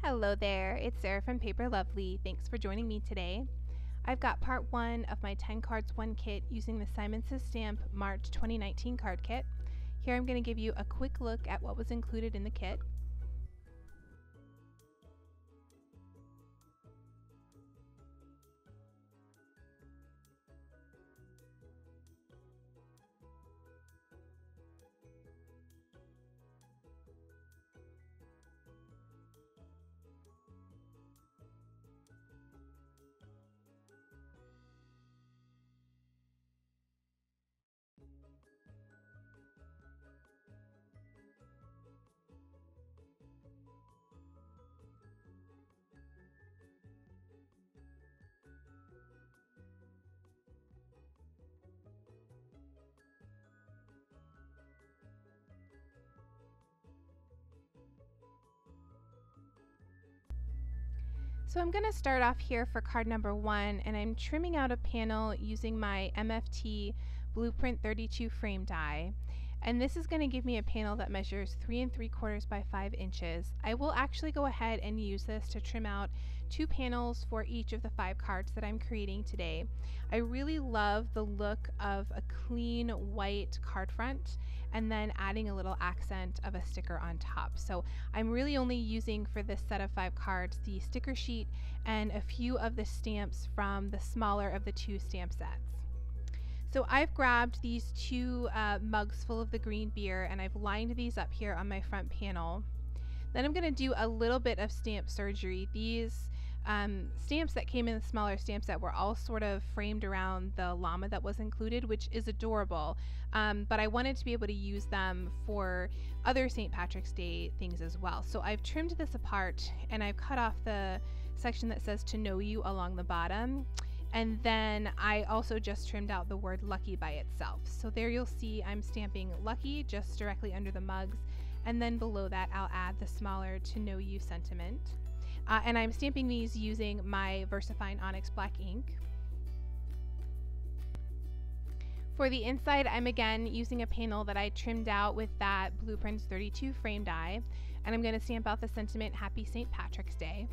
Hello there, it's Sarah from Paper Lovely. Thanks for joining me today. I've got part 1 of my 10 cards 1 kit using the Simon Says Stamp March 2019 card kit. Here I'm going to give you a quick look at what was included in the kit. So I'm going to start off here for card number 1, and I'm trimming out a panel using my MFT Blueprint 32 frame die. And this is going to give me a panel that measures 3 3/4 by 5 inches. I will actually go ahead and use this to trim out 2 panels for each of the 5 cards that I'm creating today. I really love the look of a clean white card front and then adding a little accent of a sticker on top. So I'm really only using for this set of 5 cards the sticker sheet and a few of the stamps from the smaller of the 2 stamp sets. So I've grabbed these 2 mugs full of the green beer and I've lined these up here on my front panel. Then I'm going to do a little bit of stamp surgery. These stamps that came in the smaller stamp set were all sort of framed around the llama that was included, which is adorable, but I wanted to be able to use them for other St. Patrick's Day things as well. So I've trimmed this apart and I've cut off the section that says "to know you" along the bottom. And then I also just trimmed out the word "lucky" by itself. So there you'll see I'm stamping "lucky" just directly under the mugs, and then below that I'll add the smaller "to know you" sentiment. And I'm stamping these using my VersaFine Onyx Black ink. For the inside, I'm again using a panel that I trimmed out with that Blueprint 32 frame die, and I'm going to stamp out the sentiment "Happy St. Patrick's Day."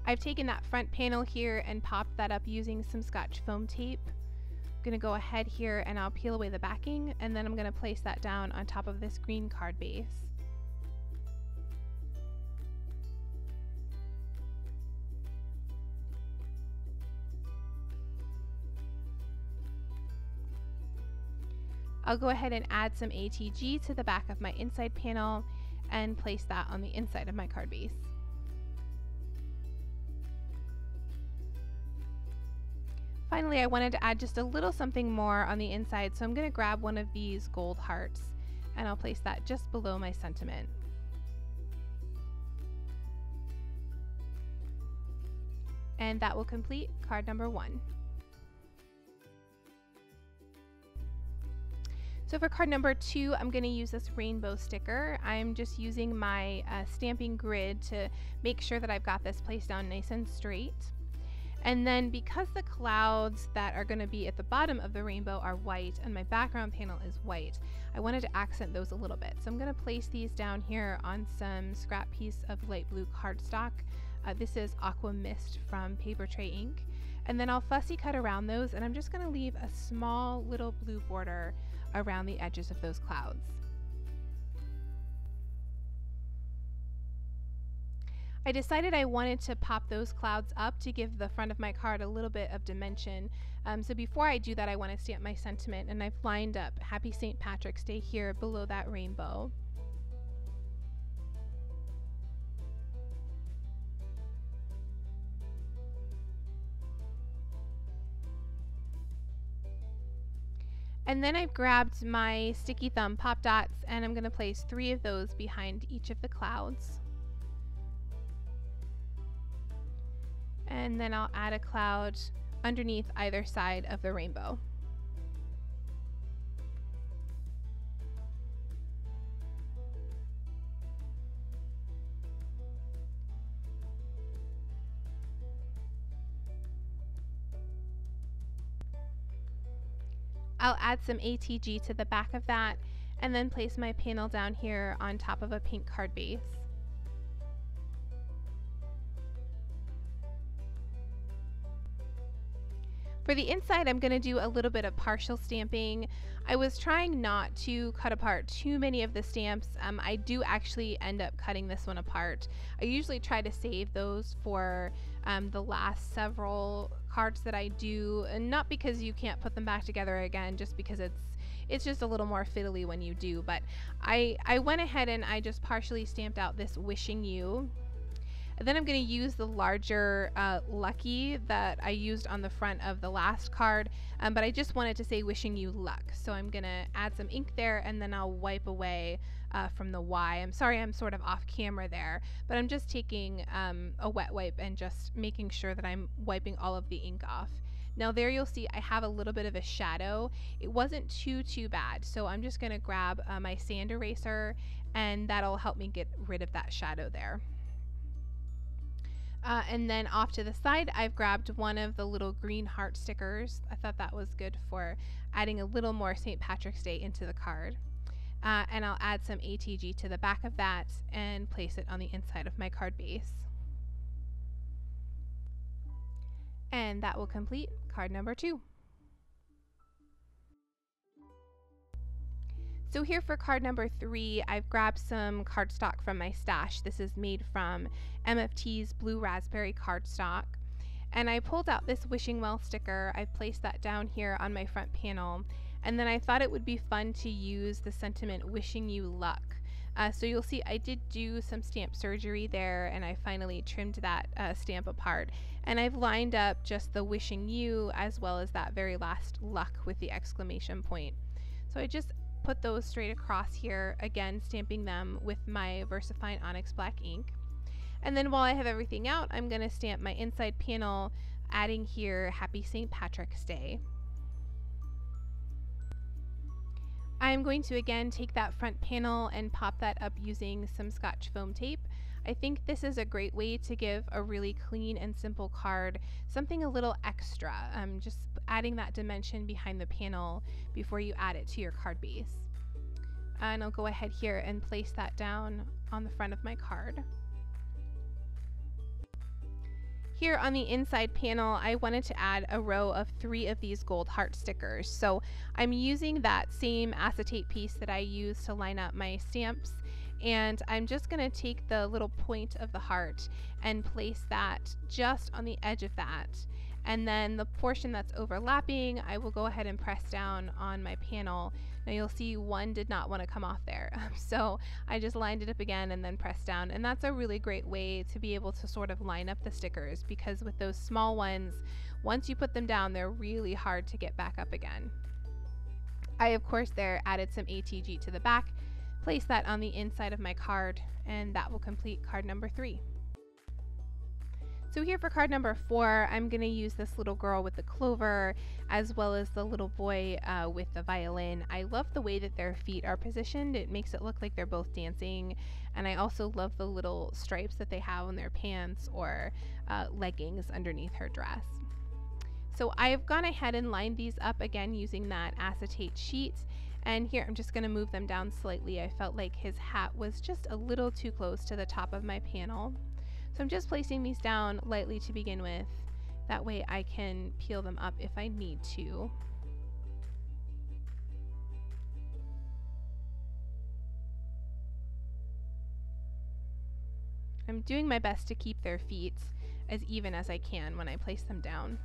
I've taken that front panel here and popped that up using some Scotch foam tape. I'm going to go ahead here and I'll peel away the backing, and then I'm going to place that down on top of this green card base. I'll go ahead and add some ATG to the back of my inside panel and place that on the inside of my card base. Finally, I wanted to add just a little something more on the inside, so I'm going to grab one of these gold hearts and I'll place that just below my sentiment. And that will complete card number 1. So for card number 2, I'm going to use this rainbow sticker. I'm just using my stamping grid to make sure that I've got this placed down nice and straight. And then because the clouds that are going to be at the bottom of the rainbow are white and my background panel is white, I wanted to accent those a little bit. So I'm going to place these down here on some scrap piece of light blue cardstock. This is Aqua Mist from Paper Tray Ink. And then I'll fussy cut around those, and I'm just going to leave a small little blue border around the edges of those clouds. I decided I wanted to pop those clouds up to give the front of my card a little bit of dimension. So before I do that, I want to stamp my sentiment, and I've lined up "Happy St. Patrick's Day" here below that rainbow. And then I've grabbed my sticky thumb pop dots, and I'm going to place 3 of those behind each of the clouds. And then I'll add a cloud underneath either side of the rainbow. I'll add some ATG to the back of that, and then place my panel down here on top of a pink card base. For the inside, I'm going to do a little bit of partial stamping. I was trying not to cut apart too many of the stamps. I do actually end up cutting this one apart. I usually try to save those for the last several cards that I do, and not because you can't put them back together again, just because it's just a little more fiddly when you do. But I went ahead and I just partially stamped out this Wishing You. And then I'm going to use the larger Lucky that I used on the front of the last card, but I just wanted to say Wishing You Luck. So I'm going to add some ink there, and then I'll wipe away from the Y. I'm sorry I'm sort of off camera there, but I'm just taking a wet wipe and just making sure that I'm wiping all of the ink off. Now there you'll see I have a little bit of a shadow. It wasn't too bad, so I'm just going to grab my sand eraser, and that'll help me get rid of that shadow there. And then off to the side, I've grabbed one of the little green heart stickers. I thought that was good for adding a little more St. Patrick's Day into the card. And I'll add some ATG to the back of that and place it on the inside of my card base. And that will complete card number 2. So here for card number 3, I've grabbed some cardstock from my stash. This is made from MFT's Blue Raspberry cardstock. And I pulled out this Wishing Well sticker. I've placed that down here on my front panel. And then I thought it would be fun to use the sentiment Wishing You Luck. So you'll see I did do some stamp surgery there, and I finally trimmed that stamp apart. And I've lined up just the Wishing You as well as that very last luck with the exclamation point. So I just put those straight across here, again stamping them with my VersaFine Onyx Black ink. And then while I have everything out, I'm going to stamp my inside panel, adding here Happy St. Patrick's Day. I'm going to again take that front panel and pop that up using some Scotch foam tape. I think this is a great way to give a really clean and simple card something a little extra, just adding that dimension behind the panel before you add it to your card base. And I'll go ahead here and place that down on the front of my card. Here on the inside panel, I wanted to add a row of 3 of these gold heart stickers. So I'm using that same acetate piece that I used to line up my stamps, and I'm just going to take the little point of the heart and place that just on the edge of that. And then the portion that's overlapping, I will go ahead and press down on my panel. Now you'll see one did not want to come off there. So I just lined it up again and then pressed down. And that's a really great way to be able to sort of line up the stickers, because with those small ones, once you put them down, they're really hard to get back up again. I, of course, there added some ATG to the back, placed that on the inside of my card, and that will complete card number 3. So here for card number 4, I'm going to use this little girl with the clover as well as the little boy with the violin. I love the way that their feet are positioned. It makes it look like they're both dancing, and I also love the little stripes that they have on their pants or leggings underneath her dress. So I've gone ahead and lined these up again using that acetate sheet, and here I'm just going to move them down slightly. I felt like his hat was just a little too close to the top of my panel. So I'm just placing these down lightly to begin with. That way I can peel them up if I need to. I'm doing my best to keep their feet as even as I can when I place them down.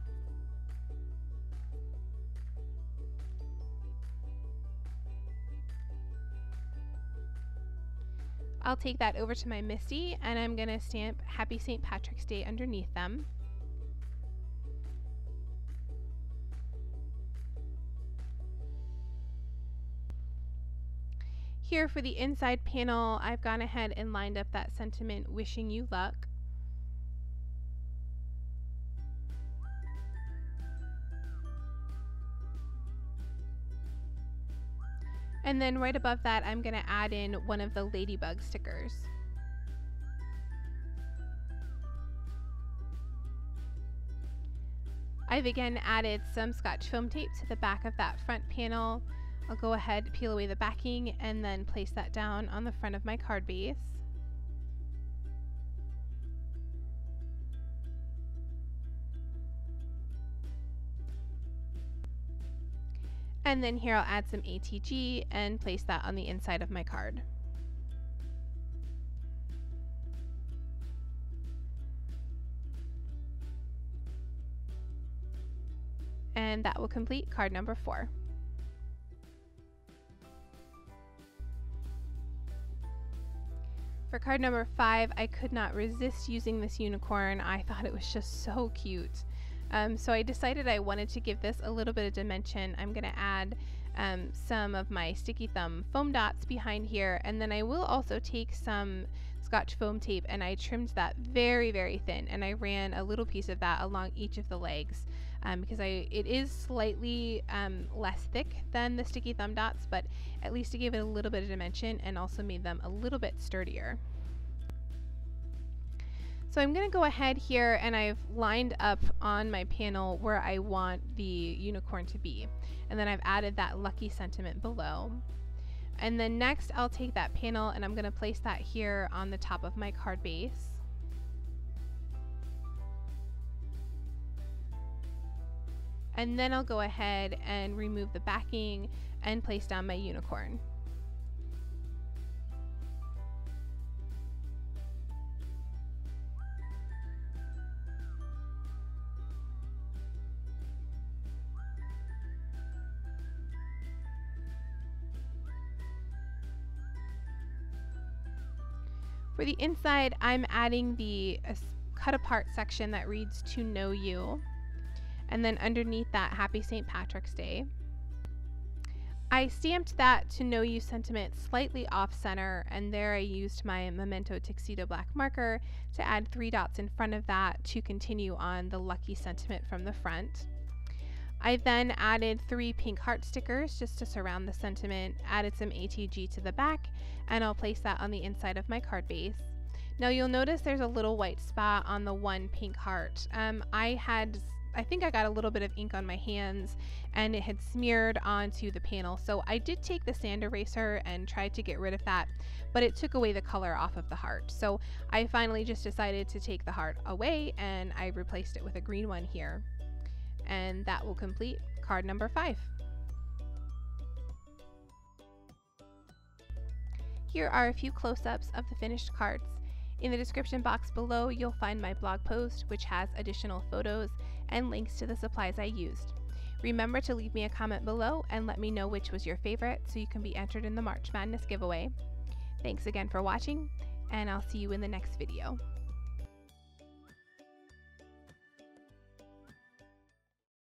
I'll take that over to my MISTI, and I'm going to stamp Happy St. Patrick's Day underneath them. Here for the inside panel, I've gone ahead and lined up that sentiment Wishing You Luck. And then right above that, I'm going to add in one of the ladybug stickers. I've again added some Scotch foam tape to the back of that front panel. I'll go ahead, peel away the backing, and then place that down on the front of my card base. And then here I'll add some ATG and place that on the inside of my card. And that will complete card number 4. For card number 5, I could not resist using this unicorn. I thought it was just so cute. So I decided I wanted to give this a little bit of dimension. I'm going to add some of my sticky thumb foam dots behind here, and then I will also take some Scotch foam tape, and I trimmed that very, very thin, and I ran a little piece of that along each of the legs because it is slightly less thick than the sticky thumb dots, but at least it gave it a little bit of dimension and also made them a little bit sturdier. So I'm going to go ahead here, and I've lined up on my panel where I want the unicorn to be. And then I've added that lucky sentiment below. And then next I'll take that panel and I'm going to place that here on the top of my card base. And then I'll go ahead and remove the backing and place down my unicorn. For the inside, I'm adding the cut apart section that reads "To Know You," and then underneath that, "Happy St. Patrick's Day." I stamped that "To Know You" sentiment slightly off center, and there I used my Memento Tuxedo black marker to add 3 dots in front of that to continue on the lucky sentiment from the front. I then added 3 pink heart stickers just to surround the sentiment, added some ATG to the back, and I'll place that on the inside of my card base. Now you'll notice there's a little white spot on the one pink heart. I think I got a little bit of ink on my hands and it had smeared onto the panel, so I did take the sand eraser and tried to get rid of that, but it took away the color off of the heart. So I finally just decided to take the heart away, and I replaced it with a green one here. And that will complete card number 5. Here are a few close-ups of the finished cards. In the description box below, you'll find my blog post, which has additional photos and links to the supplies I used. Remember to leave me a comment below and let me know which was your favorite so you can be entered in the March Madness giveaway. Thanks again for watching, and I'll see you in the next video.